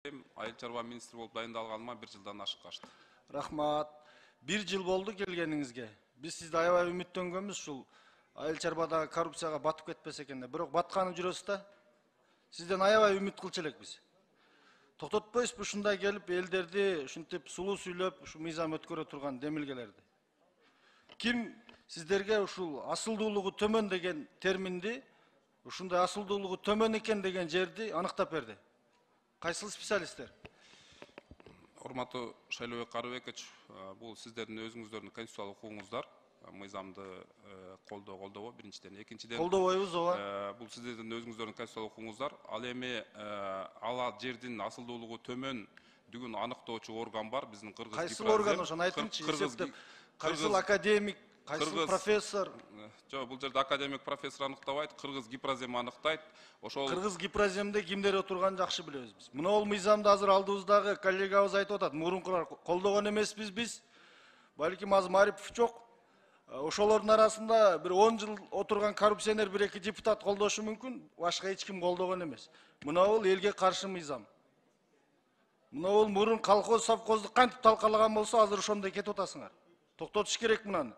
Айыл чарба министри болуп дайындалганыма 1 жылдан ашык качты. Рахмат. 1 жыл болду келгениңизге. Биз сизди аябай үмүттөнгөнбүз ушул айыл чарбадагы коррупцияга батып кетпесе экен деп. Бирок батканын жүрөсүз да. Сизден аябай үмүт кылчу элекпиз. Токтотпойсузбу ушундай келип элдерди ушинтип сулуу сүйлөп, ушу мыйзам өткөрө турган демилгелерди. Ким сиздерге ушул асылдуулугу төмөн деген терминди, ушундай асылдуулугу төмөн экен деген жерди аныктап берди? Кайсыл специалисттер? Урматтуу Шайлообек Карыбекович, бул сиздердин өзүңүздөрдүн конституциялык укугуңуздар. Мыйзамды колдобу биринчиден, экинчиден колдобойбуз, ооба. Бул сиздердин өзүңүздөрдүн конституциялык укугуңуздар. Ал эми ала жердин асылдуулугу төмөн дүгүн аныктоочу орган бар, биздин Кыргыз Гипразем. Кайсыл орган ошону айтыңызчы, эсептеп. Кайсыл академик, кайсыл профессор? Жок, бул жерде академик профессор аныктабайт, Кыргыз Гипразем аныктайт. Ошол Кыргыз Гипраземде кимдер отурганын жакшы билебиз биз. Мына бул мыйзамды азыр алдыбыздагы коллегабыз айтып атат. Мурункулар колдогон эмеспиз биз. Балким азыр Марипов жок. Ошолордун арасында бир 10 жыл отурган коррупционер 1-2 депутат колдошу мүмкүн, башка эч ким колдогон эмес. Мына бул элге каршы мыйзам. Мына бул мурун колхоз совхозду кантип талкалаган болсо, азыр ошондой кетип атасыңар. Токтотуш керек мынаны.